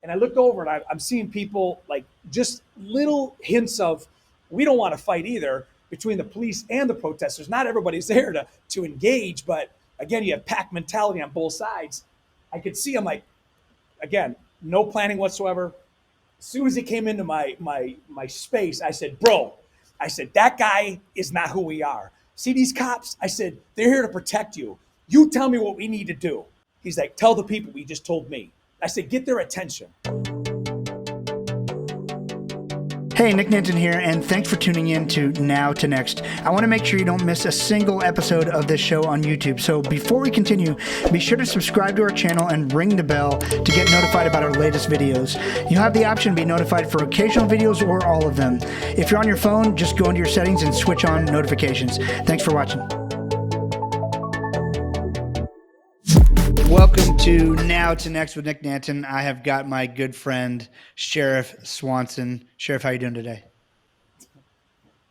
And I looked over and I'm seeing people like just little hints of, we don't want to fight either between the police and the protesters. Not everybody's there to engage, but again, you have pack mentality on both sides. I could see, I'm like, again, no planning whatsoever. As soon as he came into my space, I said, bro, I said, that guy is not who we are. See these cops? I said, they're here to protect you. You tell me what we need to do. He's like, tell the people he just told me. I said, get their attention. Hey, Nick Nanton here, and thanks for tuning in to Now to Next. I want to make sure you don't miss a single episode of this show on YouTube. So before we continue, be sure to subscribe to our channel and ring the bell to get notified about our latest videos. You have the option to be notified for occasional videos or all of them. If you're on your phone, just go into your settings and switch on notifications. Thanks for watching. Welcome to Now to Next with Nick Nanton. I have got my good friend, Sheriff Swanson. Sheriff, how you doing today?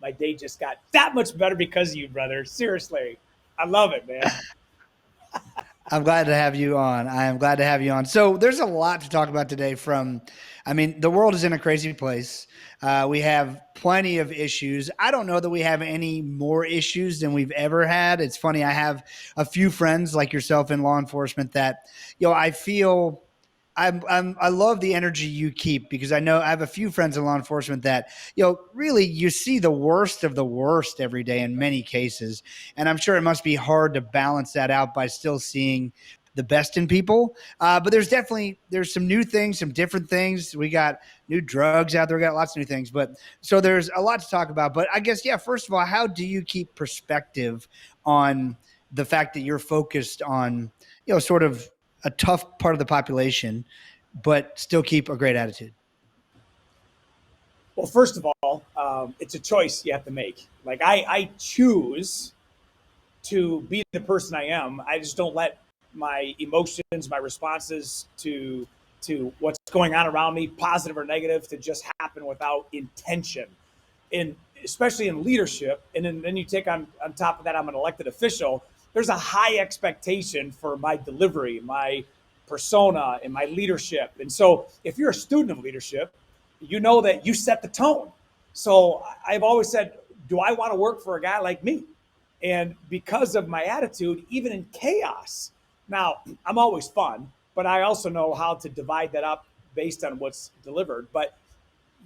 My day just got that much better because of you, brother. Seriously. I love it, man. I'm glad to have you on. I am glad to have you on. So there's a lot to talk about today the world is in a crazy place. We have plenty of issues. I don't know that we have any more issues than we've ever had. It's funny. I have a few friends like yourself in law enforcement that, I feel I love the energy you keep, because I know I have a few friends in law enforcement that, really you see the worst of the worst every day in many cases. And I'm sure it must be hard to balance that out by still seeing the best in people. But there's some new things, some different things. We got new drugs out there. We got lots of new things, so there's a lot to talk about. But I guess, first of all, how do you keep perspective on the fact that you're focused on, sort of a tough part of the population, but still keep a great attitude? Well, first of all, it's a choice you have to make. Like I choose to be the person I am. I just don't let my emotions, my responses to what's going on around me, positive or negative, to just happen without intention. And especially in leadership, and then you take on top of that, I'm an elected official. There's a high expectation for my delivery, my persona, and my leadership. And so if you're a student of leadership, you know that you set the tone. So I've always said, do I want to work for a guy like me? And because of my attitude, even in chaos, now I'm always fun, but I also know how to divide that up based on what's delivered. But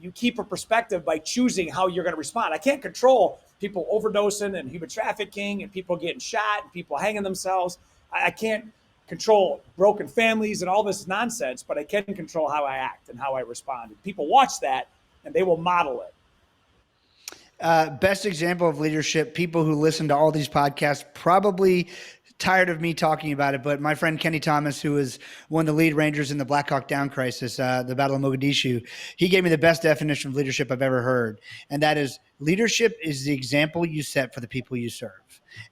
you keep a perspective by choosing how you're going to respond. I can't control people overdosing and human trafficking and people getting shot and people hanging themselves. I can't control broken families and all this nonsense, but I can control how I act and how I respond. And people watch that and they will model it. Best example of leadership, people who listen to all these podcasts probably tired of me talking about it, but my friend Kenny Thomas, who is one of the lead rangers in the Black Hawk Down crisis, the Battle of Mogadishu, he gave me the best definition of leadership I've ever heard. And that is, leadership is the example you set for the people you serve.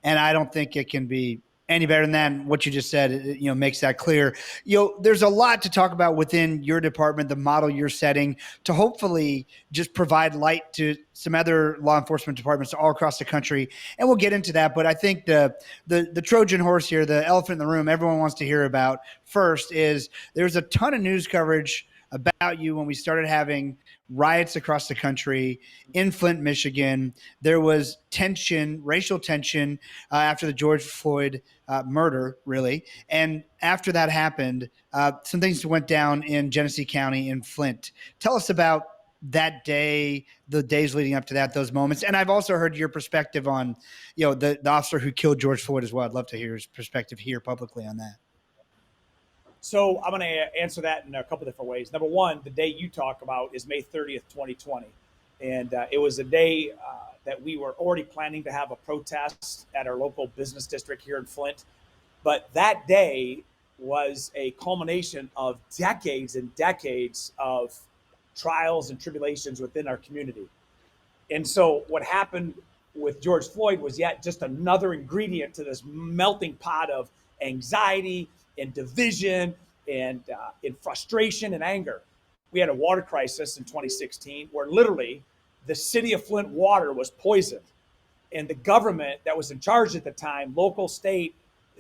And I don't think it can be any better than that. What you just said, makes that clear. There's a lot to talk about within your department, the model you're setting to hopefully just provide light to some other law enforcement departments all across the country. And we'll get into that. But I think the Trojan horse here, the elephant in the room, everyone wants to hear about first is there's a ton of news coverage about you when we started having riots across the country in Flint, Michigan. There was tension, racial tension after the George Floyd murder, really. And after that happened, some things went down in Genesee County in Flint. Tell us about that day, the days leading up to that, those moments. And I've also heard your perspective on, the officer who killed George Floyd as well. I'd love to hear his perspective here publicly on that. So I'm going to answer that in a couple different ways. Number one, the day you talk about is May 30th, 2020. And it was a day that we were already planning to have a protest at our local business district here in Flint. But that day was a culmination of decades and decades of trials and tribulations within our community. And so what happened with George Floyd was yet just another ingredient to this melting pot of anxiety and division and in frustration and anger. We had a water crisis in 2016 where literally the city of Flint water was poisoned. And the government that was in charge at the time, local, state,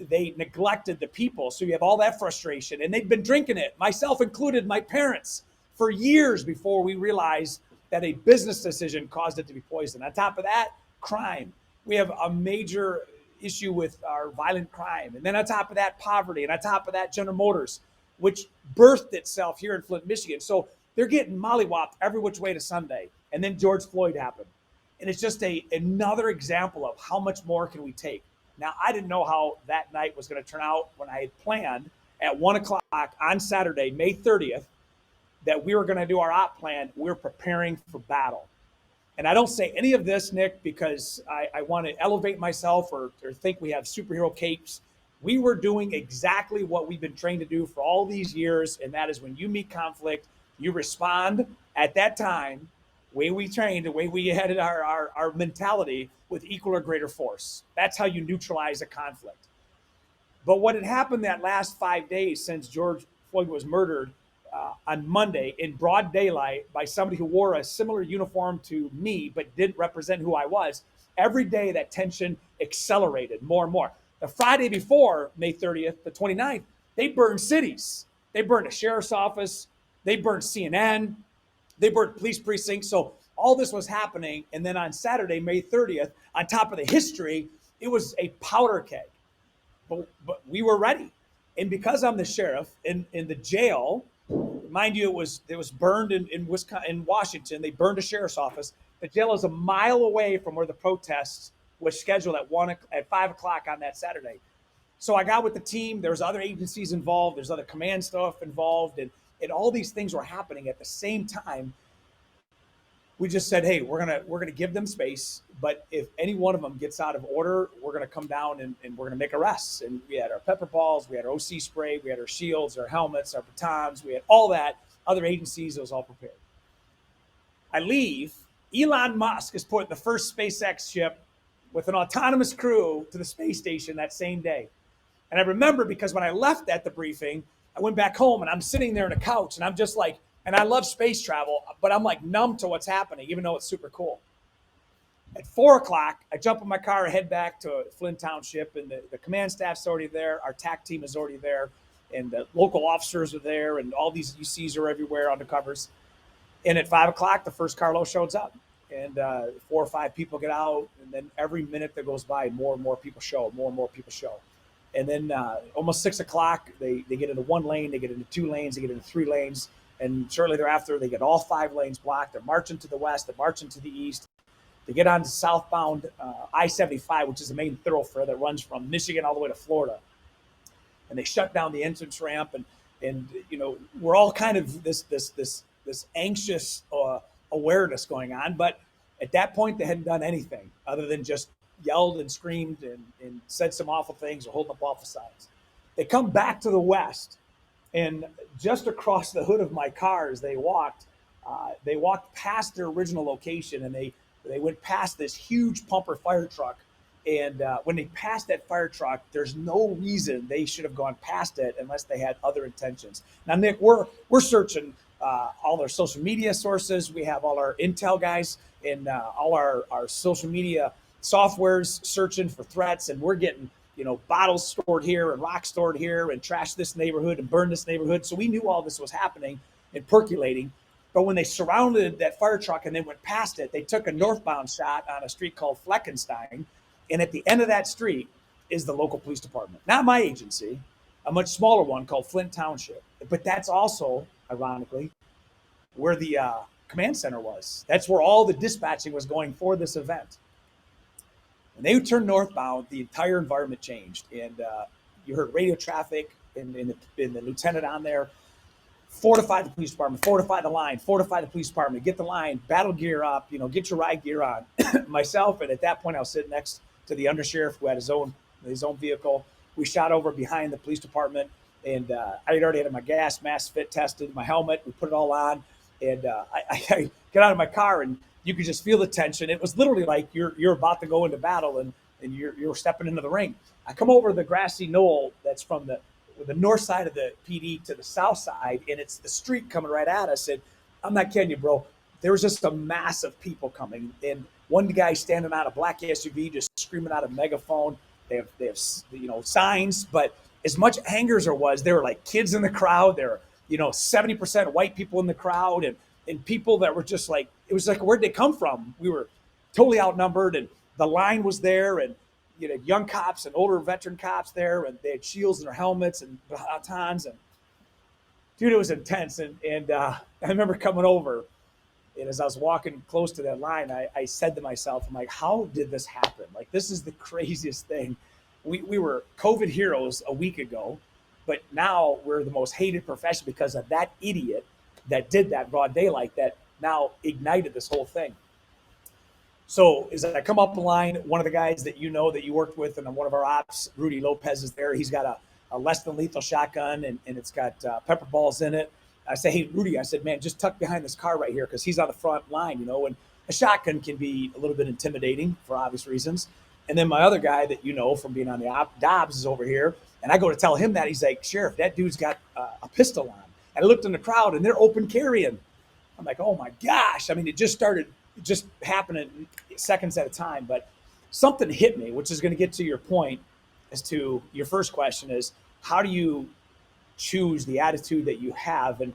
they neglected the people. So you have all that frustration, and they've been drinking it, myself included, my parents, for years before we realized that a business decision caused it to be poisoned. On top of that, crime. We have a major issue with our violent crime. And then on top of that, poverty. And on top of that, General Motors, which birthed itself here in Flint, Michigan. So they're getting mollywopped every which way to Sunday. And then George Floyd happened. And it's just another example of how much more can we take. Now, I didn't know how that night was going to turn out when I had planned at 1 o'clock on Saturday, May 30th, that we were going to do our op plan. We're preparing for battle. And I don't say any of this, Nick, because I want to elevate myself or think we have superhero capes. We were doing exactly what we've been trained to do for all these years, and that is when you meet conflict, you respond at that time, way we trained, the way we had our mentality with equal or greater force. That's how you neutralize a conflict. But what had happened that last 5 days since George Floyd was murdered on Monday in broad daylight by somebody who wore a similar uniform to me but didn't represent who I was, every day that tension accelerated more and more. The Friday before May 30th, the 29th, they burned cities. They burned a sheriff's office. They burned CNN. They burned police precincts. So all this was happening. And then on Saturday, May 30th, on top of the history, it was a powder keg. But we were ready. And because I'm the sheriff in the jail, mind you, it was burned in Washington. They burned a sheriff's office. The jail is a mile away from where the protests was scheduled at 5 o'clock on that Saturday. So I got with the team. There's other agencies involved. There's other command stuff involved, and all these things were happening at the same time. We just said, hey, we're gonna give them space, but if any one of them gets out of order, we're gonna come down and we're gonna make arrests. And we had our pepper balls, we had our OC spray, we had our shields, our helmets, our batons, we had all that. Other agencies, it was all prepared. I leave. Elon Musk is putting the first SpaceX ship with an autonomous crew to the space station that same day. And I remember because when I left at the briefing, I went back home and I'm sitting there on a couch and I'm just like, and I love space travel, but I'm like numb to what's happening, even though it's super cool. At 4 o'clock, I jump in my car and head back to Flint Township, and the command staff's already there. Our TAC team is already there, and the local officers are there, and all these UCs are everywhere, undercovers. And at 5 o'clock, the first carload shows up, and 4 or 5 people get out, and then every minute that goes by, more and more people show, And then almost 6 o'clock, they get into 1 lane, they get into 2 lanes, they get into 3 lanes. And shortly thereafter, they get all 5 lanes blocked. They're marching to the west, they're marching to the east. They get onto southbound I-75, which is the main thoroughfare that runs from Michigan all the way to Florida. And they shut down the entrance ramp. And you know, we're all kind of this anxious awareness going on. But at that point, they hadn't done anything other than just yelled and screamed and said some awful things or holding up awful signs. They come back to the west. And just across the hood of my car as they walked past their original location, and they went past this huge pumper fire truck. And when they passed that fire truck, there's no reason they should have gone past it unless they had other intentions. Now, Nick, we're searching all our social media sources. We have all our intel guys and all our social media softwares searching for threats, and we're getting bottles stored here and rocks stored here and trash this neighborhood and burn this neighborhood. So we knew all this was happening and percolating. But when they surrounded that fire truck and then went past it, they took a northbound shot on a street called Fleckenstein. And at the end of that street is the local police department. Not my agency, a much smaller one called Flint Township. But that's also, ironically, where the command center was. That's where all the dispatching was going for this event. When they turned northbound, the entire environment changed. And you heard radio traffic and the lieutenant on there. Fortify the police department, fortify the line, fortify the police department, get the line, battle gear up, get your riot gear on. Myself, and at that point I was sitting next to the undersheriff who had his own vehicle. We shot over behind the police department, and I had already had my gas mask fit tested, my helmet, we put it all on, and I get out of my car, and you could just feel the tension. It was literally like you're about to go into battle, and you're stepping into the ring. I come over the grassy knoll that's from the north side of the PD to the south side, and it's the street coming right at us. And I'm not kidding you, bro. There was just a mass of people coming, and one guy standing on a black SUV just screaming out a megaphone. They have signs, but as much anger as there were like kids in the crowd. There were 70% white people in the crowd, and people that were just like, it was like, where'd they come from? We were totally outnumbered, and the line was there, and young cops and older veteran cops there, and they had shields in their helmets and batons, and dude, it was intense. And I remember coming over, and as I was walking close to that line, I said to myself, I'm like, how did this happen? Like, this is the craziest thing. We were COVID heroes a week ago, but now we're the most hated profession because of that idiot that did that broad daylight that now ignited this whole thing. So as I come up the line, one of the guys that you worked with, and one of our ops, Rudy Lopez, is there. He's got a less than lethal shotgun, and it's got pepper balls in it. I say, hey, Rudy, I said, man, just tuck behind this car right here, because he's on the front line, and a shotgun can be a little bit intimidating for obvious reasons. And then my other guy that from being on the Dobbs is over here, and I go to tell him that. He's like, Sheriff, that dude's got a pistol on. And I looked in the crowd, and they're open carrying. I'm like, oh my gosh. I mean, it just happening seconds at a time. But something hit me, which is going to get to your point as to your first question is, how do you choose the attitude that you have? And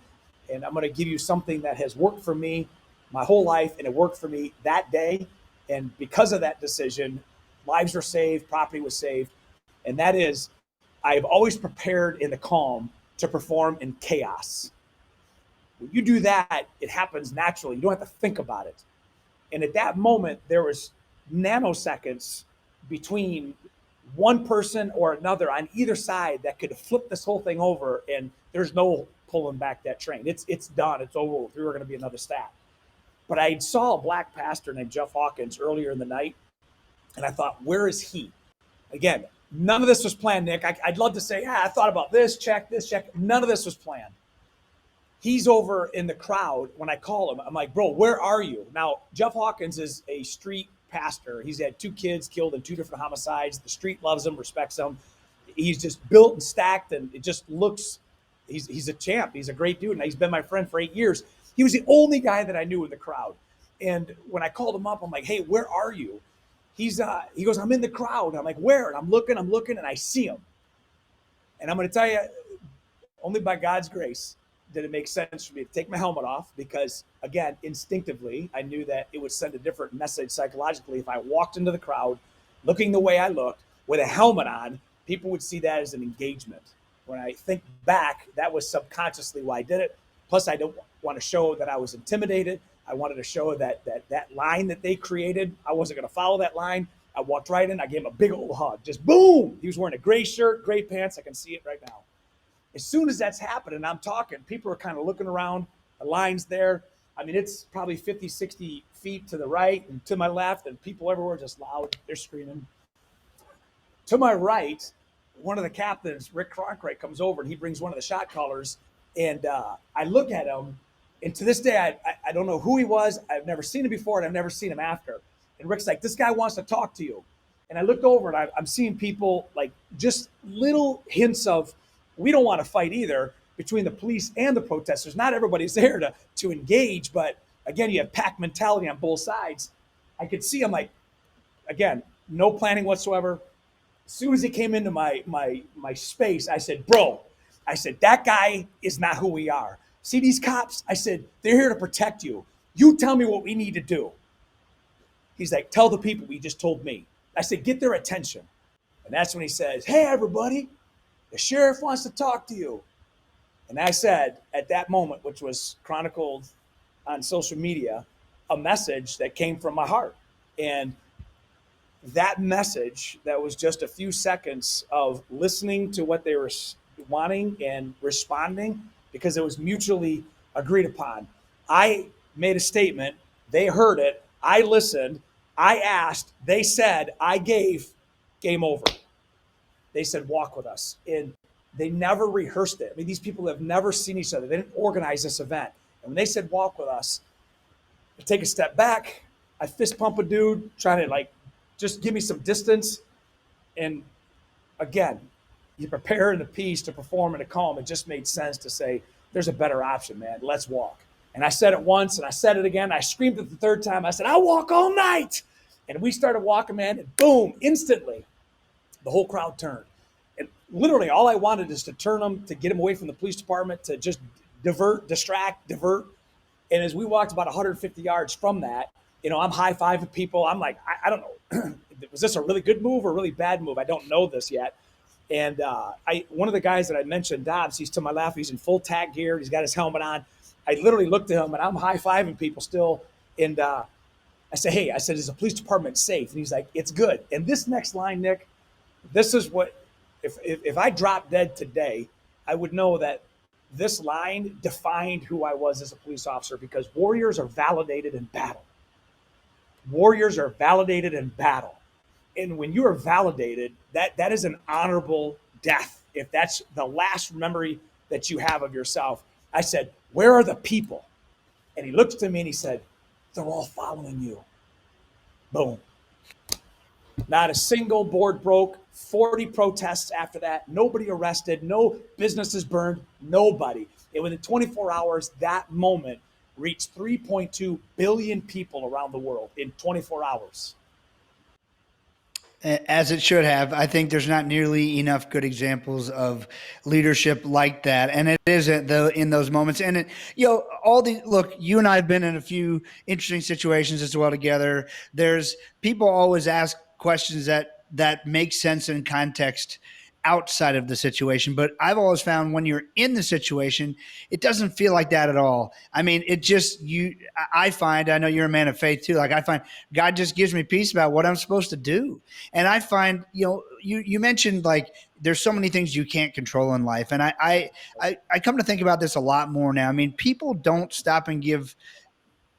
I'm going to give you something that has worked for me my whole life, and it worked for me that day. And because of that decision, lives were saved, property was saved. And that is, I have always prepared in the calm to perform in chaos. When you do that, it happens naturally. You don't have to think about it. And at that moment, there was nanoseconds between one person or another on either side that could flip this whole thing over, and there's no pulling back that train. It's done. It's over. We were going to be another stat. But I saw a black pastor named Jeff Hawkins earlier in the night, and I thought, where is he? Again, none of this was planned, Nick. I'd love to say, I thought about this, check. None of this was planned. He's over in the crowd. When I call him, I'm like, bro, where are you? Now, Jeff Hawkins is a street pastor. He's had 2 kids killed in 2 different homicides. The street loves him, respects him. He's just built and stacked, and it just looks, he's a champ. He's a great dude, and he's been my friend for 8 years. He was the only guy that I knew in the crowd. And when I called him up, I'm like, hey, where are you? He goes, I'm in the crowd. I'm like, where? And I'm looking, and I see him. And I'm going to tell you, only by God's grace did it make sense for me to take my helmet off, because, again, instinctively, I knew that it would send a different message psychologically. If I walked into the crowd looking the way I looked with a helmet on, people would see that as an engagement. When I think back, that was subconsciously why I did it. Plus, I don't want to show that I was intimidated. I wanted to show that line that they created, I wasn't going to follow that line. I walked right in. I gave him a big old hug. Just boom. He was wearing a gray shirt, gray pants. I can see it right now. As soon as that's happening, I'm talking. People are kind of looking around. The line's there. I mean, it's probably 50, 60 feet to the right and to my left, and people everywhere just loud. They're screaming. To my right, one of the captains, Rick Cronkite, comes over, and he brings one of the shot callers. And I look at him, and to this day, I don't know who he was. I've never seen him before, and I've never seen him after. And Rick's like, this guy wants to talk to you. And I looked over, and I'm seeing people, like, just little hints of, we don't want to fight either, between the police and the protesters. Not everybody's there to engage, but again, you have pack mentality on both sides. I could see him, like, again, no planning whatsoever. As soon as he came into my space, I said, bro, that guy is not who we are. See these cops? I said, they're here to protect you. You tell me what we need to do. He's like, tell the people what you just told me. I said, get their attention. And that's when he says, hey, everybody, the sheriff wants to talk to you. And I said, at that moment, which was chronicled on social media, a message that came from my heart. And that message, that was just a few seconds of listening to what they were wanting and responding, because it was mutually agreed upon. I made a statement. They heard it. I listened. I asked. They said. I gave. Game over. They said, walk with us. And they never rehearsed it. I mean, these people have never seen each other. They didn't organize this event. And when they said, walk with us, I take a step back. I fist pump a dude, trying to, like, just give me some distance. And again, you prepare in the peace to perform in a calm. It just made sense to say, there's a better option, man. Let's walk. And I said it once, and I said it again. I screamed it the third time. I said, I'll walk all night. And we started walking, man, and boom, instantly, The whole crowd turned. And literally all I wanted is to turn them, to get them away from the police department, to just distract. And as we walked about 150 yards from that, I'm high-fiving people. I'm like, I don't know. Was this a really good move or a really bad move? I don't know this yet. And one of the guys that I mentioned, Dobbs, he's to my left. He's in full tack gear. He's got his helmet on. I literally looked at him, and I'm high-fiving people still. And I said, hey, is the police department safe? And he's like, it's good. And this next line, Nick, this is what, if I dropped dead today, I would know that this line defined who I was as a police officer, because warriors are validated in battle. Warriors are validated in battle. And when you are validated, that is an honorable death. If that's the last memory that you have of yourself. I said, where are the people? And he looked at me and he said, they're all following you. Boom. Not a single board broke, 40 protests after that, nobody arrested, no businesses burned, nobody. And within 24 hours, that moment reached 3.2 billion people around the world in 24 hours. As it should have. I think there's not nearly enough good examples of leadership like that. And it isn't, though, in those moments. And, look, you and I have been in a few interesting situations as well together. There's people always ask questions that make sense in context outside of the situation. But I've always found when you're in the situation, it doesn't feel like that at all. I mean, I know you're a man of faith too. Like I find God just gives me peace about what I'm supposed to do. And I find, you mentioned like there's so many things you can't control in life. And I come to think about this a lot more now. I mean, people don't stop and give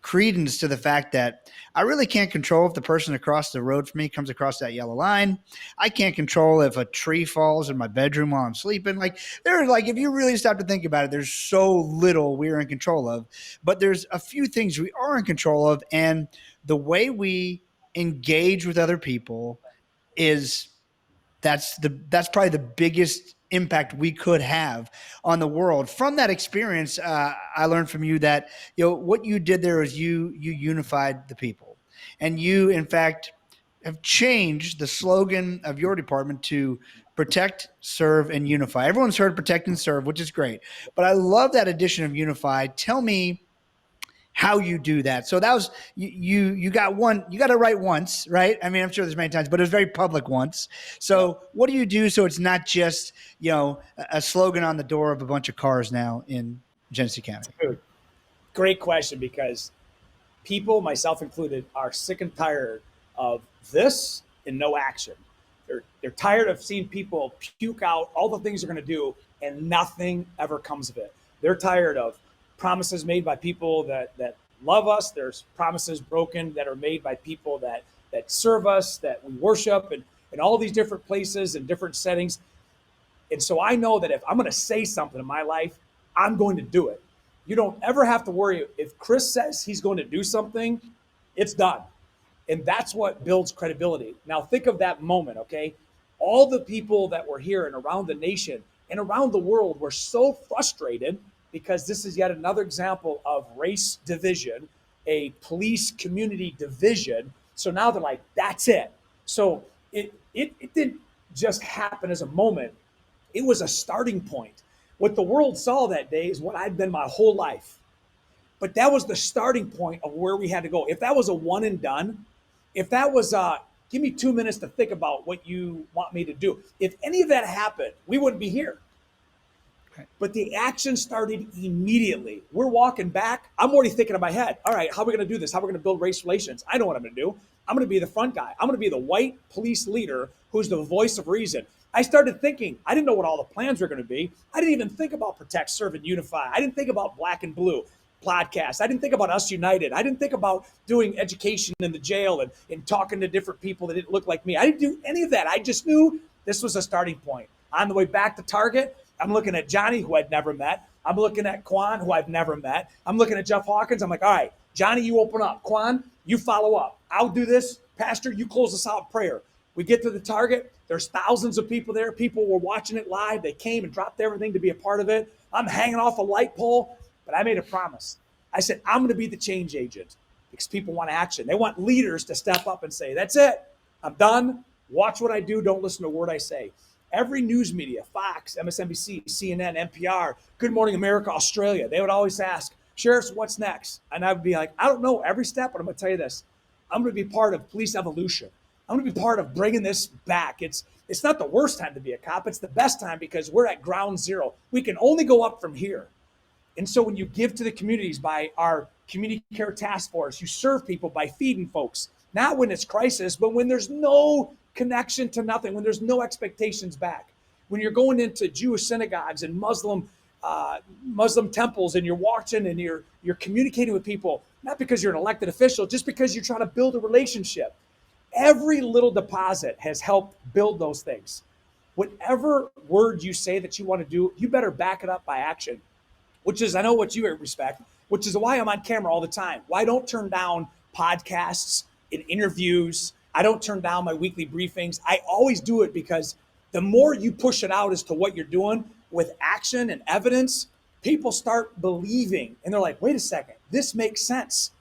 credence to the fact that I really can't control if the person across the road from me comes across that yellow line. I can't control if a tree falls in my bedroom while I'm sleeping. If you really stop to think about it, there's so little we're in control of, but there's a few things we are in control of. And the way we engage with other people that's probably the biggest impact we could have on the world. From that experience, I learned from you that what you did there is you unified the people, and you in fact have changed the slogan of your department to protect, serve, and unify. Everyone's heard protect and serve, which is great, but I love that addition of unify. Tell me how you do that. So that was you got it right once, right? I mean, I'm sure there's many times, but it was very public once. So what do you do so it's not just a slogan on the door of a bunch of cars now in Genesee County? Great question, because people, myself included, are sick and tired of this and no action. They're tired of seeing people puke out all the things they're going to do and nothing ever comes of it. They're tired of promises made by people that love us. There's promises broken that are made by people that serve us, that we worship, and all these different places and different settings. And so I know that if I'm going to say something in my life, I'm going to do it. You don't ever have to worry. If Chris says he's going to do something, it's done. And that's what builds credibility. Now think of that moment, okay? All the people that were here and around the nation and around the world were so frustrated, because this is yet another example of race division, a police community division. So now they're like, that's it. So it didn't just happen as a moment. It was a starting point. What the world saw that day is what I'd been my whole life. But that was the starting point of where we had to go. If that was a one and done, if that was give me 2 minutes to think about what you want me to do, if any of that happened, we wouldn't be here. But the action started immediately. We're walking back. I'm already thinking in my head, all right, how are we going to do this? How are we going to build race relations? I know what I'm going to do. I'm going to be the front guy. I'm going to be the white police leader who's the voice of reason. I started thinking, I didn't know what all the plans were going to be. I didn't even think about protect, serve, and unify. I didn't think about black and blue podcasts. I didn't think about us united. I didn't think about doing education in the jail and talking to different people that didn't look like me. I didn't do any of that. I just knew this was a starting point. On the way back to Target, I'm looking at Johnny, who I'd never met. I'm looking at Quan, who I've never met. I'm looking at Jeff Hawkins. I'm like, all right, Johnny, you open up. Quan, you follow up. I'll do this. Pastor, you close us out in prayer. We get to the Target. There's thousands of people there. People were watching it live. They came and dropped everything to be a part of it. I'm hanging off a light pole, but I made a promise. I said, I'm going to be the change agent, because people want action. They want leaders to step up and say, that's it. I'm done. Watch what I do. Don't listen to a word I say. Every news media, Fox, MSNBC, CNN, NPR, Good Morning America, Australia, they would always ask, Sheriffs, what's next? And I would be like, I don't know every step, but I'm going to tell you this. I'm going to be part of police evolution. I'm going to be part of bringing this back. It's not the worst time to be a cop. It's the best time because we're at ground zero. We can only go up from here. And so when you give to the communities by our community care task force, you serve people by feeding folks, not when it's crisis, but when there's no connection to nothing, when there's no expectations back. When you're going into Jewish synagogues and Muslim temples and you're watching and you're communicating with people, not because you're an elected official, just because you're trying to build a relationship. Every little deposit has helped build those things. Whatever word you say that you want to do, you better back it up by action, which is, I know what you respect, which is why I'm on camera all the time. Why I don't turn down podcasts and interviews. I don't turn down my weekly briefings. I always do it because the more you push it out as to what you're doing with action and evidence, people start believing and they're like, wait a second, this makes sense.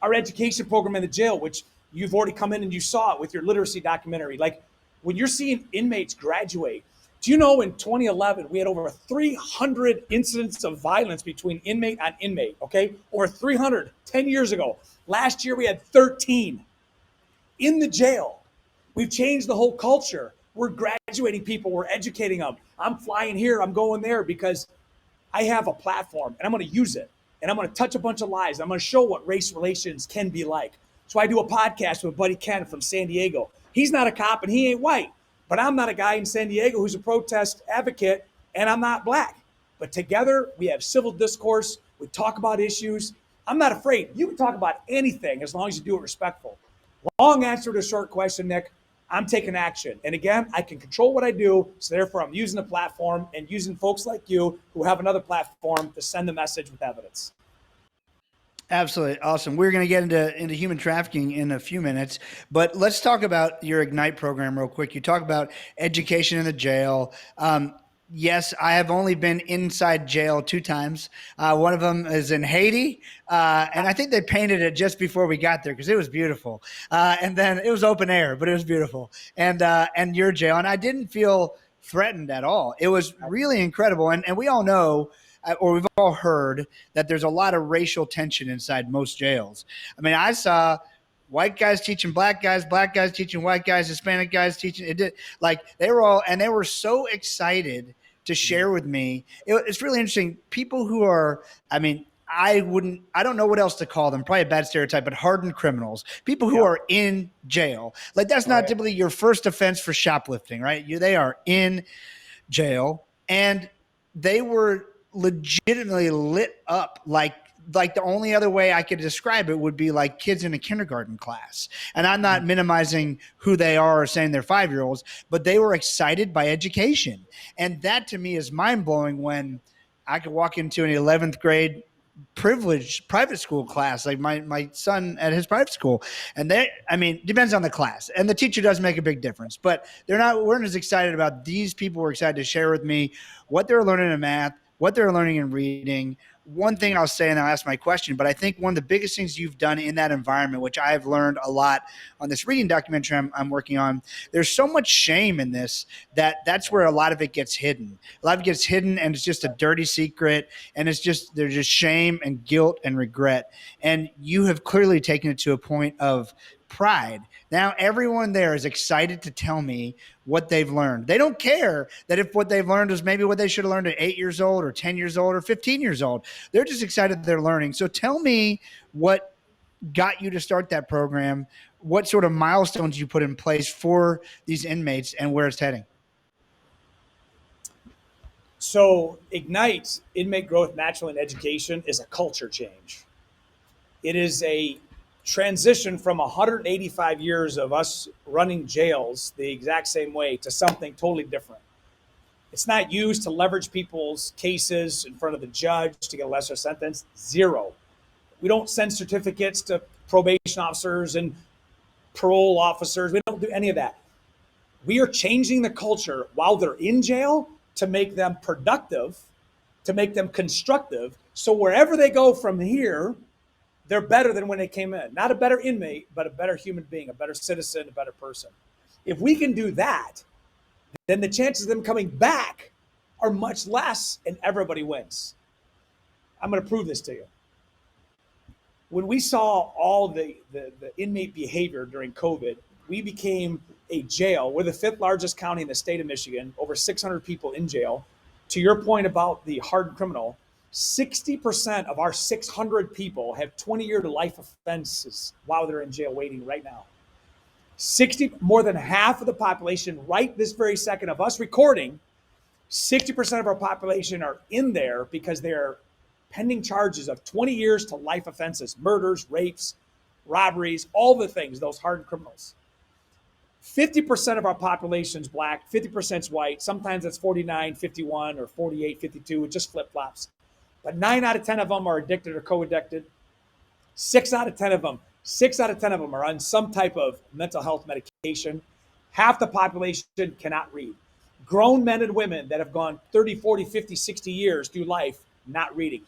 Our education program in the jail, which you've already come in and you saw it with your literacy documentary. Like when you're seeing inmates graduate, do you know in 2011, we had over 300 incidents of violence between inmate on inmate, okay? Over 300, 10 years ago. Last year, we had 13 in the jail. We've changed the whole culture. We're graduating people. We're educating them. I'm flying here. I'm going there because I have a platform and I'm going to use it. And I'm going to touch a bunch of lives. I'm going to show what race relations can be like. So I do a podcast with Buddy Ken from San Diego. He's not a cop and he ain't white. But I'm not a guy in San Diego who's a protest advocate, and I'm not black. But together, we have civil discourse. We talk about issues. I'm not afraid. You can talk about anything as long as you do it respectful. Long answer to a short question, Nick. I'm taking action. And again, I can control what I do, so therefore I'm using the platform and using folks like you who have another platform to send the message with evidence. Absolutely. Awesome. We're going to get into human trafficking in a few minutes, but let's talk about your Ignite program real quick. You talk about education in the jail. Yes, I have only been inside jail 2 times. One of them is in Haiti, and I think they painted it just before we got there because it was beautiful. And then it was open air, but it was beautiful. And your jail, and I didn't feel threatened at all. It was really incredible. And we all know, or we've all heard, that there's a lot of racial tension inside most jails. I mean, I saw white guys teaching black guys teaching white guys, Hispanic guys teaching. It did, like they were so excited to share with me. It's really interesting. People who are, I mean, I don't know what else to call them. Probably a bad stereotype, but hardened criminals, people who are in jail. Like that's not typically your first offense for shoplifting, right? They are in jail, and they were legitimately lit up like the only other way I could describe it would be like kids in a kindergarten class. And I'm not minimizing who they are or saying they're 5-year-olds, but they were excited by education. And that to me is mind blowing when I could walk into an 11th grade privileged private school class, like my son at his private school. And depends on the class. And the teacher does make a big difference, but weren't as excited about these people were excited to share with me what they're learning in math, what they're learning in reading. One thing I'll say, and I'll ask my question, but I think one of the biggest things you've done in that environment, which I've learned a lot on this reading documentary I'm working on, there's so much shame in this that's where a lot of it gets hidden. A lot of it gets hidden, and it's just a dirty secret, and there's just shame and guilt and regret. And you have clearly taken it to a point of pride. Now everyone there is excited to tell me what they've learned. They don't care that if what they've learned is maybe what they should have learned at 8 years old or 10 years old or 15 years old. They're just excited they're learning. So tell me what got you to start that program, what sort of milestones you put in place for these inmates, and where it's heading. So Ignite, Inmate Growth, Natural, and Education is a culture change. It is a transition from 185 years of us running jails the exact same way to something totally different. It's not used to leverage people's cases in front of the judge to get a lesser sentence. Zero. We don't send certificates to probation officers and parole officers. We don't do any of that. We are changing the culture while they're in jail to make them productive, to make them constructive. So wherever they go from here, they're better than when they came in. Not a better inmate, but a better human being, a better citizen, a better person. If we can do that, then the chances of them coming back are much less and everybody wins. I'm going to prove this to you. When we saw all the inmate behavior during COVID, we became a jail. We're the 5th largest county in the state of Michigan, over 600 people in jail. To your point about the hardened criminal, 60% of our 600 people have 20-year to life offenses while they're in jail waiting right now. More than half of the population right this very second of us recording, 60% of our population are in there because they're pending charges of 20 years to life offenses, murders, rapes, robberies, all the things, those hardened criminals. 50% of our population is black, 50% is white. Sometimes it's 49, 51, or 48, 52. It just flip-flops. But 9 out of 10 of them are addicted or co-addicted. 6 out of 10 of them are on some type of mental health medication. Half the population cannot read. Grown men and women that have gone 30, 40, 50, 60 years through life not reading.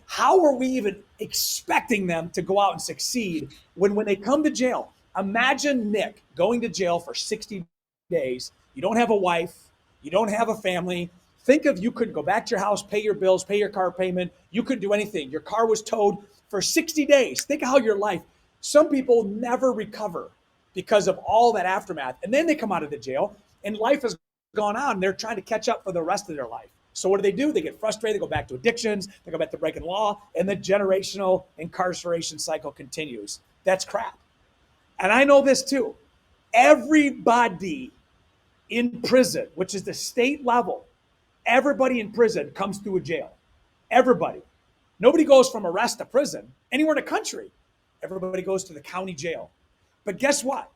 How are we even expecting them to go out and succeed when they come to jail? Imagine Nick going to jail for 60 days. You don't have a wife. You don't have a family. Think of you couldn't go back to your house, pay your bills, pay your car payment. You couldn't do anything. Your car was towed for 60 days. Think of how your life. Some people never recover because of all that aftermath. And then they come out of the jail and life has gone on. They're trying to catch up for the rest of their life. So what do? They get frustrated. They go back to addictions. They go back to breaking law. And the generational incarceration cycle continues. That's crap. And I know this too. Everybody in prison, which is the state level, everybody in prison comes through a jail. Everybody. Nobody goes from arrest to prison anywhere in the country. Everybody goes to the county jail. But guess what?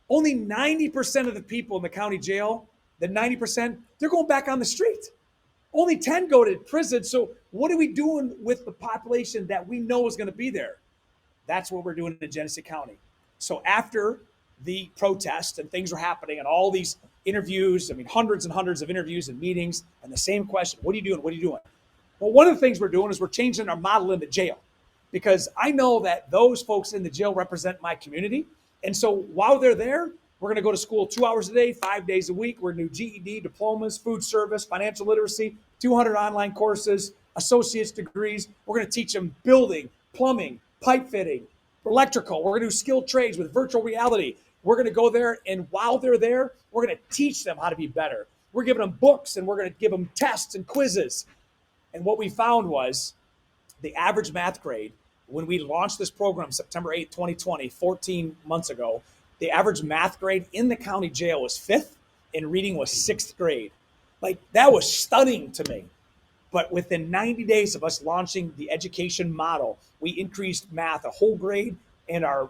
Only 90% of the people in the county jail, the 90%, they're going back on the street. Only 10 go to prison. So what are we doing with the population that we know is going to be there? That's what we're doing in Genesee County. So after the protest and things were happening and all these interviews, hundreds and hundreds of interviews and meetings, and the same question, what are you doing? What are you doing? Well, one of the things we're doing is we're changing our model in the jail, because I know that those folks in the jail represent my community. And so while they're there, we're going to go to school 2 hours a day, 5 days a week. We're going to do GED, diplomas, food service, financial literacy, 200 online courses, associate's degrees. We're going to teach them building, plumbing, pipe fitting, electrical. We're going to do skilled trades with virtual reality. We're going to go there, and while they're there, we're going to teach them how to be better. We're giving them books, and we're going to give them tests and quizzes. And what we found was the average math grade, when we launched this program September 8, 2020, 14 months ago, the average math grade in the county jail was 5th, and reading was 6th grade. Like, that was stunning to me. But within 90 days of us launching the education model, we increased math a whole grade and our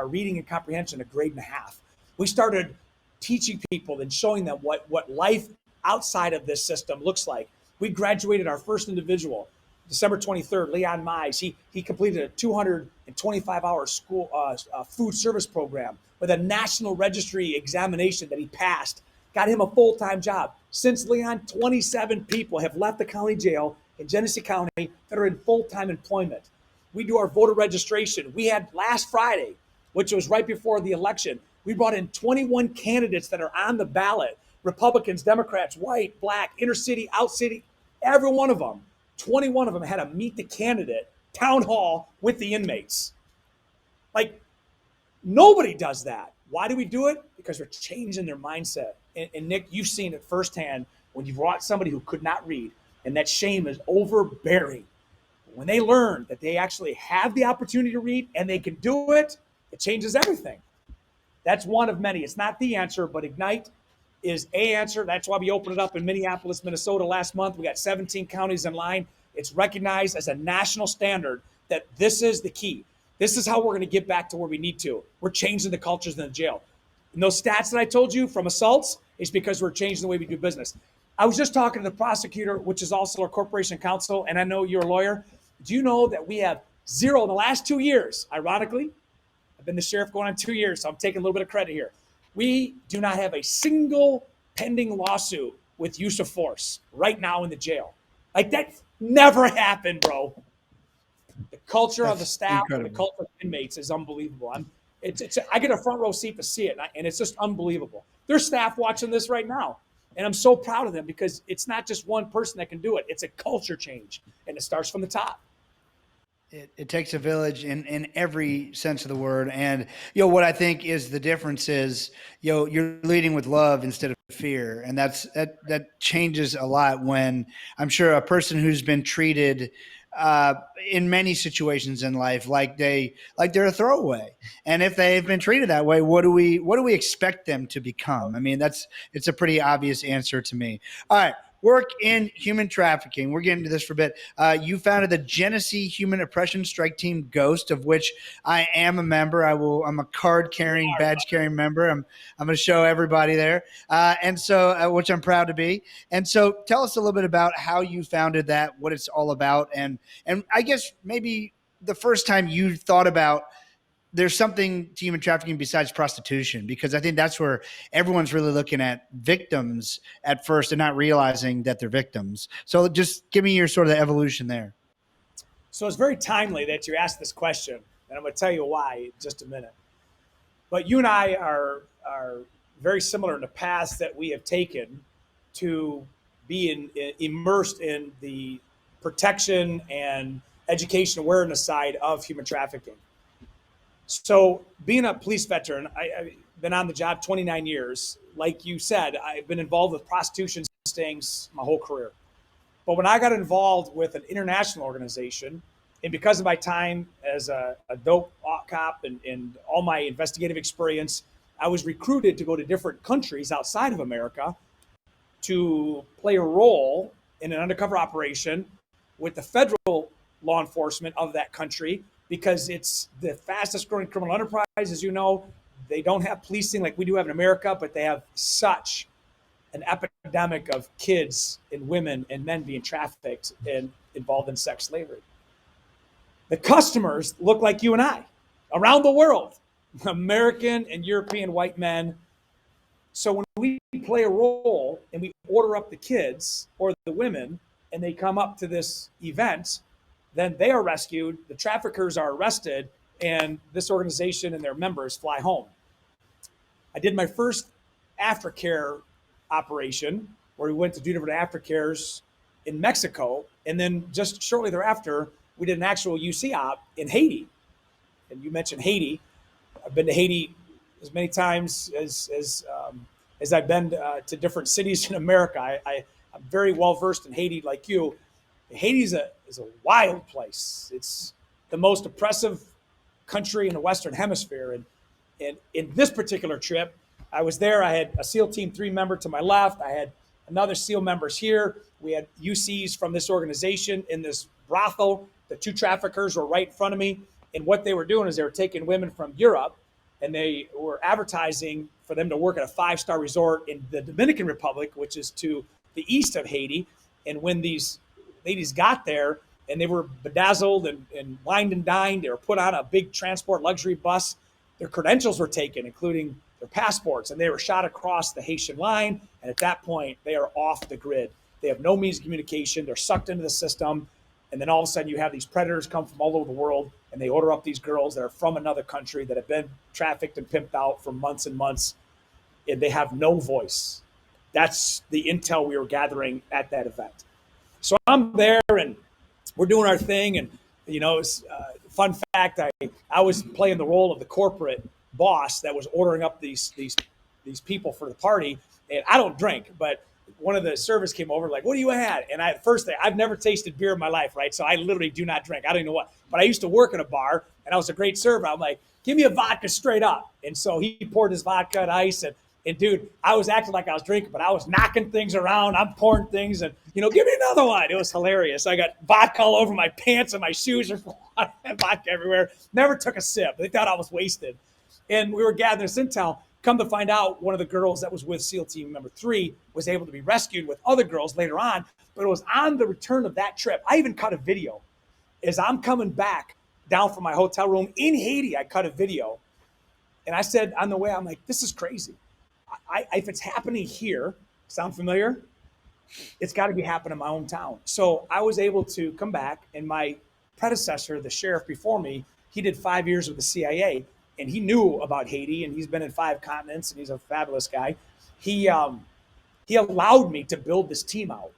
reading and comprehension a grade and a half. We started teaching people and showing them what life outside of this system looks like. We graduated our first individual, December 23rd, Leon Mize. He completed a 225-hour school food service program with a national registry examination that he passed, got him a full-time job. Since Leon, 27 people have left the county jail in Genesee County that are in full-time employment. We do our voter registration. We had last Friday, which was right before the election, we brought in 21 candidates that are on the ballot, Republicans, Democrats, white, black, inner city, out city, every one of them. 21 of them had to meet the candidate, town hall, with the inmates. Like, nobody does that. Why do we do it? Because we're changing their mindset. And Nick, you've seen it firsthand when you brought somebody who could not read, and that shame is overbearing. When they learn that they actually have the opportunity to read and they can do it, it changes everything. That's one of many. It's not the answer, but Ignite is a answer. That's why we opened it up in Minneapolis, Minnesota last month. We got 17 counties in line. It's recognized as a national standard that this is the key. This is how we're going to get back to where we need to. We're changing the cultures in the jail. And those stats that I told you from assaults is because we're changing the way we do business. I was just talking to the prosecutor, which is also our corporation counsel, and I know you're a lawyer. Do you know that we have zero in the last 2 years? Ironically, I've been the sheriff going on 2 years, so I'm taking a little bit of credit here. We do not have a single pending lawsuit with use of force right now in the jail. Like, that never happened, bro. The culture of the staff and the culture of inmates is unbelievable. I get a front row seat to see it, and it's just unbelievable. There's staff watching this right now. And I'm so proud of them because it's not just one person that can do it. It's a culture change, and it starts from the top. It takes a village in every sense of the word. And, what I think is the difference is, you're leading with love instead of fear. And that changes a lot when I'm sure a person who's been treated in many situations in life like they're a throwaway. And if they've been treated that way, what do we expect them to become? I mean, it's a pretty obvious answer to me. All right. Work in human trafficking. We're getting to this for a bit. You founded the Genesee Human Oppression Strike Team Ghost, of which I am a member. I'm a card-carrying, badge-carrying member. I'm going to show everybody there, and so which I'm proud to be. And so, tell us a little bit about how you founded that, what it's all about, and I guess maybe the first time you thought about there's something to human trafficking besides prostitution, because I think that's where everyone's really looking at victims at first and not realizing that they're victims. So just give me your sort of evolution there. So it's very timely that you asked this question, and I'm going to tell you why in just a minute. But you and I are very similar in the paths that we have taken to be immersed in the protection and education awareness side of human trafficking. So being a police veteran, I've been on the job 29 years. Like you said, I've been involved with prostitution stings my whole career. But when I got involved with an international organization, and because of my time as a dope cop and all my investigative experience, I was recruited to go to different countries outside of America to play a role in an undercover operation with the federal law enforcement of that country, because it's the fastest growing criminal enterprise. As you know, they don't have policing like we do have in America, but they have such an epidemic of kids and women and men being trafficked and involved in sex slavery. The customers look like you and I around the world, American and European white men. So when we play a role and we order up the kids or the women and they come up to this event, then they are rescued, the traffickers are arrested, and this organization and their members fly home. I did my first aftercare operation where we went to do different aftercares in Mexico, and then just shortly thereafter, we did an actual UC op in Haiti. And you mentioned Haiti. I've been to Haiti as many times as I've been to different cities in America. I'm very well versed in Haiti, like you. Haiti is a wild place. It's the most oppressive country in the Western Hemisphere. And in this particular trip, I was there. I had a SEAL Team 3 member to my left. I had another SEAL members here. We had UCs from this organization in this brothel. The two traffickers were right in front of me. And what they were doing is they were taking women from Europe, and they were advertising for them to work at a 5-star resort in the Dominican Republic, which is to the east of Haiti. And when these ladies got there and they were bedazzled and wined and dined, they were put on a big transport luxury bus. Their credentials were taken, including their passports, and they were shot across the Haitian line. And at that point, they are off the grid. They have no means of communication. They're sucked into the system. And then all of a sudden you have these predators come from all over the world, and they order up these girls that are from another country that have been trafficked and pimped out for months and months, and they have no voice. That's the intel we were gathering at that event. So I'm there, and we're doing our thing. And, it's, fun fact, I was playing the role of the corporate boss that was ordering up these people for the party. And I don't drink, but one of the servers came over like, "What do you had?" And I've never tasted beer in my life, right? So I literally do not drink. I don't even know what. But I used to work in a bar, and I was a great server. I'm like, "Give me a vodka straight up." And so he poured his vodka and ice, and dude, I was acting like I was drinking, but I was knocking things around. I'm pouring things, and give me another one. It was hilarious. I got vodka all over my pants, and my shoes are vodka everywhere. Never took a sip. They thought I was wasted. And we were gathering this intel. Come to find out, one of the girls that was with SEAL Team Member 3 was able to be rescued with other girls later on. But it was on the return of that trip. I even cut a video. As I'm coming back down from my hotel room in Haiti, I cut a video. And I said on the way, I'm like, this is crazy. If it's happening here, sound familiar? It's got to be happening in my hometown. So I was able to come back, and my predecessor, the sheriff before me, he did 5 years with the CIA, and he knew about Haiti, and he's been in 5 continents, and he's a fabulous guy. he allowed me to build this team out.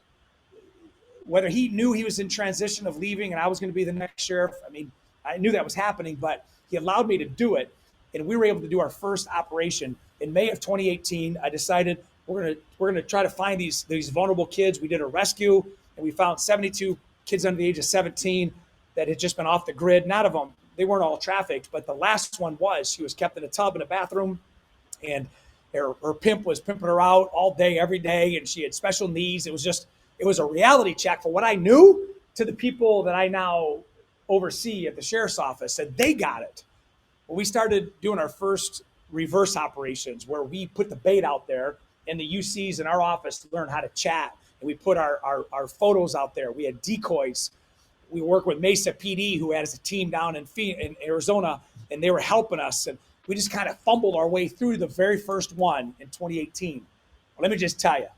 Whether he knew he was in transition of leaving and I was going to be the next sheriff, I mean, I knew that was happening, but he allowed me to do it. And we were able to do our first operation in May of 2018. I decided we're gonna try to find these vulnerable kids. We did a rescue, and we found 72 kids under the age of 17 that had just been off the grid. None of them, they weren't all trafficked, but the last one was. She was kept in a tub in a bathroom, and her pimp was pimping her out all day, every day, and she had special needs. It was a reality check for what I knew to the people that I now oversee at the sheriff's office, and they got it. Well, we started doing our first reverse operations where we put the bait out there, and the UCs in our office learned how to chat, and we put our photos out there. We had decoys. We worked with Mesa PD, who has a team down in Arizona, and they were helping us, and we just kind of fumbled our way through the very first one in 2018. Well, let me just tell you,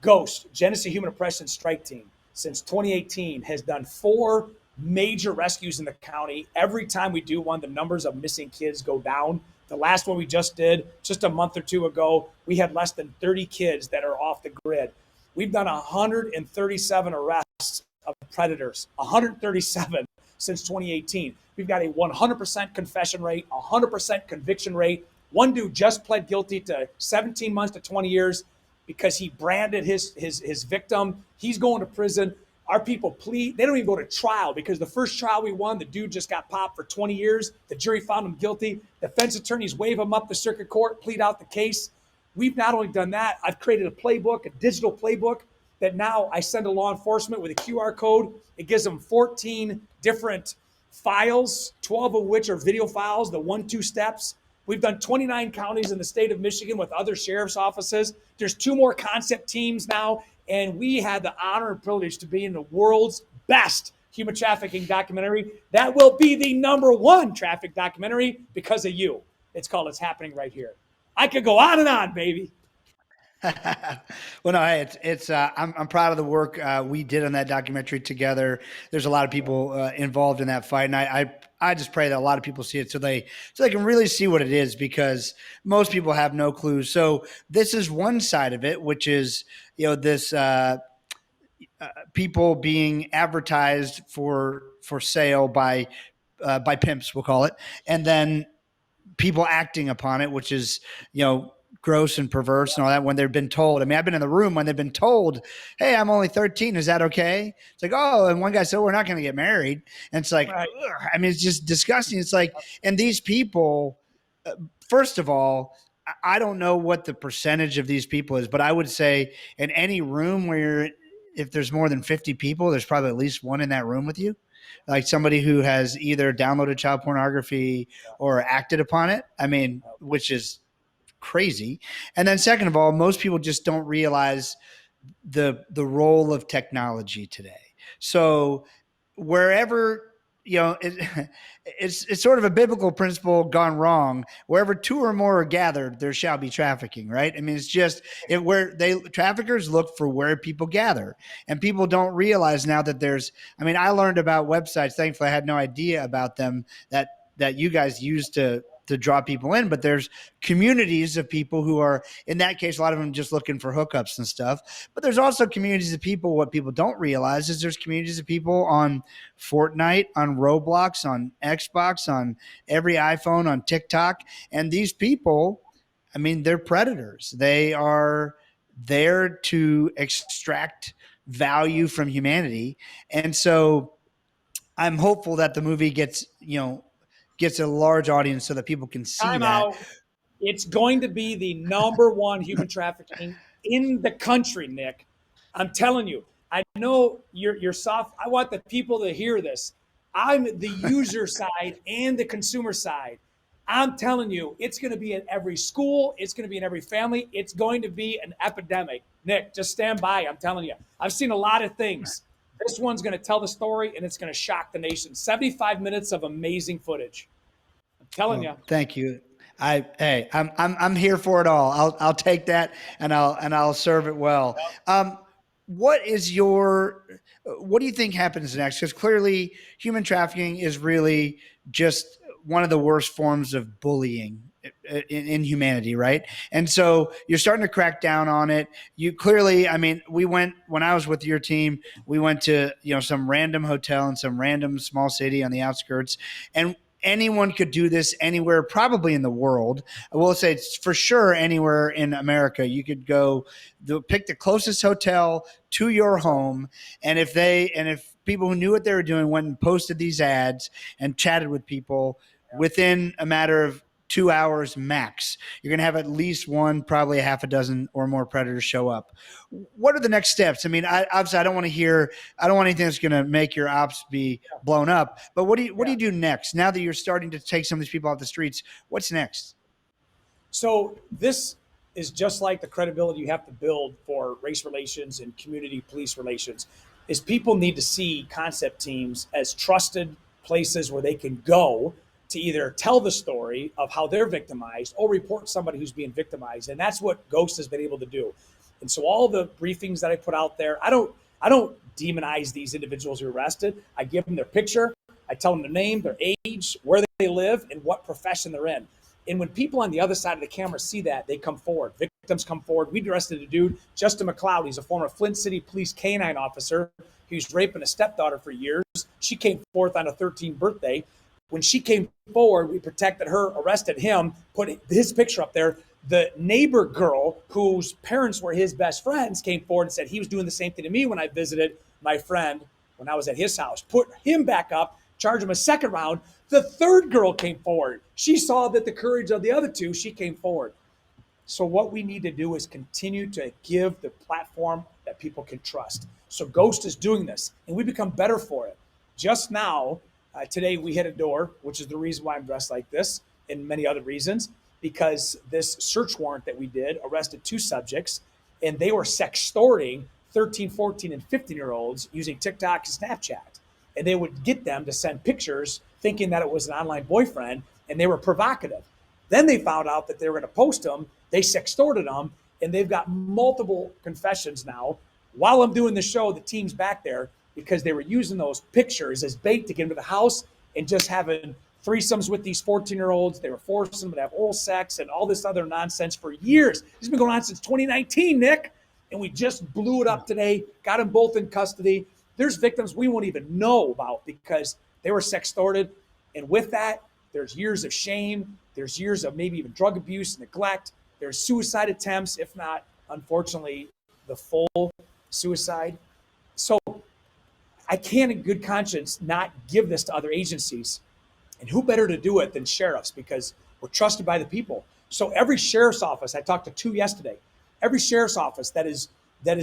GHOST, Genesee Human Oppression Strike Team, since 2018 has done 4 major rescues in the county. Every time we do one, the numbers of missing kids go down. The last one we just did, just a month or two ago, we had less than 30 kids that are off the grid. We've done 137 arrests of predators, 137 since 2018. We've got a 100% confession rate, 100% conviction rate. One dude just pled guilty to 17 months to 20 years because he branded his victim. He's going to prison. Our people plead. They don't even go to trial because the first trial we won, the dude just got popped for 20 years. The jury found him guilty. Defense attorneys wave him up to circuit court, plead out the case. We've not only done that, I've created a playbook, a digital playbook that now I send to law enforcement with a QR code. It gives them 14 different files, 12 of which are video files, the 1-2 steps. We've done 29 counties in the state of Michigan with other sheriff's offices. There's 2 more concept teams now. And we had the honor and privilege to be in the world's best human trafficking documentary. That will be the #1 traffic documentary because of you. It's called It's Happening Right Here. I could go on and on, baby. Well, no, hey, I'm proud of the work we did on that documentary together. There's a lot of people involved in that fight, and I just pray that a lot of people see it so they can really see what it is, because most people have no clue. So this is one side of it, which is this people being advertised for sale by pimps, we'll call it, and then people acting upon it, which is gross and perverse and all that when they've been told. I mean, I've been in the room when they've been told, hey, I'm only 13. Is that okay? It's like, oh, and one guy said, we're not going to get married. And it's like, right. I mean, it's just disgusting. It's like, and these people, first of all, I don't know what the percentage of these people is, but I would say in any room where if there's more than 50 people, there's probably at least one in that room with you. Like somebody who has either downloaded child pornography or acted upon it. I mean, which is crazy. And then second of all, most people just don't realize the role of technology today. So wherever, it's sort of a biblical principle gone wrong. Wherever 2 or more are gathered, there shall be trafficking, right? I mean, it's just traffickers look for where people gather, and people don't realize now that I learned about websites. Thankfully, I had no idea about them that you guys use to draw people in, but there's communities of people who are, in that case, a lot of them just looking for hookups and stuff. But there's also communities of people. What people don't realize is there's communities of people on Fortnite, on Roblox, on Xbox, on every iPhone, on TikTok. And these people, I mean, they're predators. They are there to extract value from humanity. And so I'm hopeful that the movie gets a large audience so that people can see Time that. Out. It's going to be the #1 human trafficking in the country, Nick. I'm telling you. I know you're soft. I want the people to hear this. I'm the user side and the consumer side. I'm telling you, it's going to be in every school. It's going to be in every family. It's going to be an epidemic. Nick, just stand by. I'm telling you. I've seen a lot of things. This one's going to tell the story, and it's going to shock the nation. 75 minutes of amazing footage. I'm telling you. Thank you. I'm here for it all. I'll take that and I'll serve it well. What do you think happens next? Because clearly human trafficking is really just one of the worst forms of bullying in humanity, right? And so you're starting to crack down on it. You clearly, I mean, when I was with your team, we went to, some random hotel in some random small city on the outskirts, and anyone could do this anywhere, probably in the world. I will say it's for sure anywhere in America. You could go pick the closest hotel to your home, and if people who knew what they were doing went and posted these ads and chatted with people, within a matter of 2 hours max, you're going to have at least one, probably a half a dozen or more predators show up. What are the next steps? I mean, obviously I don't want anything that's going to make your ops be blown up, but what do you do next? Now that you're starting to take some of these people off the streets, what's next? So this is just like the credibility you have to build for race relations and community police relations, is people need to see concept teams as trusted places where they can go to either tell the story of how they're victimized or report somebody who's being victimized. And that's what Ghost has been able to do. And so all the briefings that I put out there, I don't demonize these individuals who are arrested. I give them their picture. I tell them their name, their age, where they live, and what profession they're in. And when people on the other side of the camera see that, they come forward. Victims come forward. We arrested a dude, Justin McLeod. He's a former Flint City Police canine officer. He was raping a stepdaughter for years. She came forth on her 13th birthday. When she came forward, we protected her, arrested him, put his picture up there. The neighbor girl, whose parents were his best friends, came forward and said he was doing the same thing to me when I visited my friend when I was at his house. Put him back up, charged him a second round. The third girl came forward. She saw that the courage of the other two, she came forward. So what we need to do is continue to give the platform that people can trust. So Ghost is doing this, and we become better for it. Just now, today we hit a door, which is the reason why I'm dressed like this, and many other reasons, because this search warrant that we did arrested 2 subjects, and they were sextorting 13, 14, and 15-year-olds using TikTok and Snapchat. And they would get them to send pictures thinking that it was an online boyfriend, and they were provocative. Then they found out that they were going to post them. They sextorted them, and they've got multiple confessions now. While I'm doing the show, the team's back there because they were using those pictures as bait to get into the house and just having threesomes with these 14-year-olds. They were forcing them to have oral sex and all this other nonsense for years. This has been going on since 2019, Nick. And we just blew it up today, got them both in custody. There's victims we won't even know about because they were sextorted. And with that, there's years of shame. There's years of maybe even drug abuse, neglect. There's suicide attempts, if not, unfortunately, the full suicide. So I can't in good conscience not give this to other agencies. And who better to do it than sheriffs, because we're trusted by the people. So every sheriff's office, I talked to 2 yesterday, every sheriff's office that is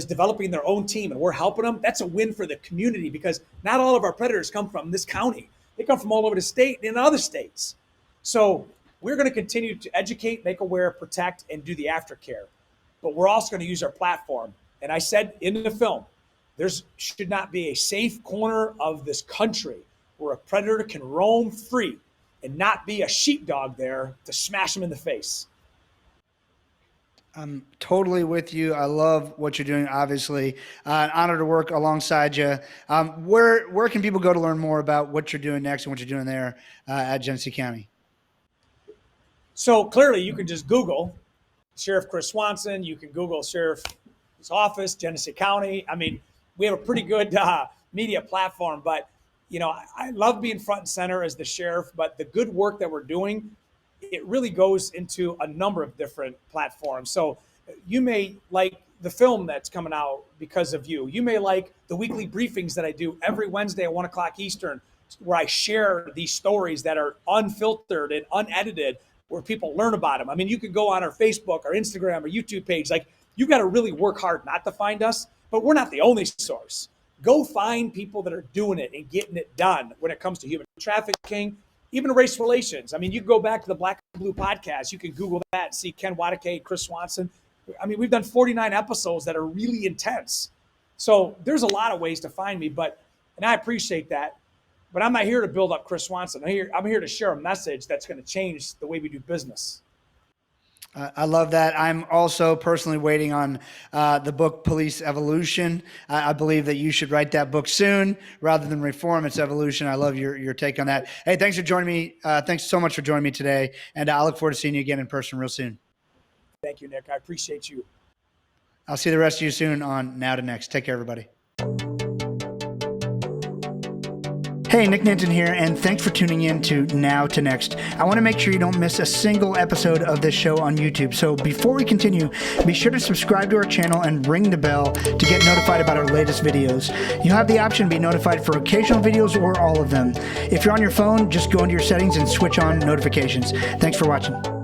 developing their own team and we're helping them, that's a win for the community, because not all of our predators come from this county. They come from all over the state and in other states. So we're going to continue to educate, make aware, protect, and do the aftercare. But we're also going to use our platform. And I said in the film, there should not be a safe corner of this country where a predator can roam free and not be a sheepdog there to smash them in the face. I'm totally with you. I love what you're doing, obviously. An honor to work alongside you. Where can people go to learn more about what you're doing next and what you're doing there at Genesee County? So clearly you can just Google Sheriff Chris Swanson. You can Google Sheriff's office, Genesee County. I mean, we have a pretty good media platform, but I love being front and center as the sheriff, but the good work that we're doing, it really goes into a number of different platforms. So you may like the film that's coming out because of you. You may like the weekly briefings that I do every Wednesday at 1 o'clock Eastern, where I share these stories that are unfiltered and unedited, where people learn about them. I mean, you could go on our Facebook or Instagram or YouTube page. Like, you got to really work hard not to find us, but we're not the only source. Go find people that are doing it and getting it done when it comes to human trafficking, even race relations. I mean, you can go back to the Black and Blue podcast. You can Google that and see Ken Wadake, Chris Swanson. I mean, we've done 49 episodes that are really intense. So there's a lot of ways to find me, and I appreciate that. But I'm not here to build up Chris Swanson. I'm here to share a message that's going to change the way we do business. I love that. I'm also personally waiting on the book Police Evolution. I believe that you should write that book soon rather than Reform. It's Evolution. I love your take on that. Hey, thanks for joining me. Thanks so much for joining me today. And I look forward to seeing you again in person real soon. Thank you, Nick. I appreciate you. I'll see the rest of you soon on Now to Next. Take care, everybody. Hey, Nick Nanton here, and thanks for tuning in to Now to Next. I want to make sure you don't miss a single episode of this show on YouTube. So before we continue, be sure to subscribe to our channel and ring the bell to get notified about our latest videos. You have the option to be notified for occasional videos or all of them. If you're on your phone, just go into your settings and switch on notifications. Thanks for watching.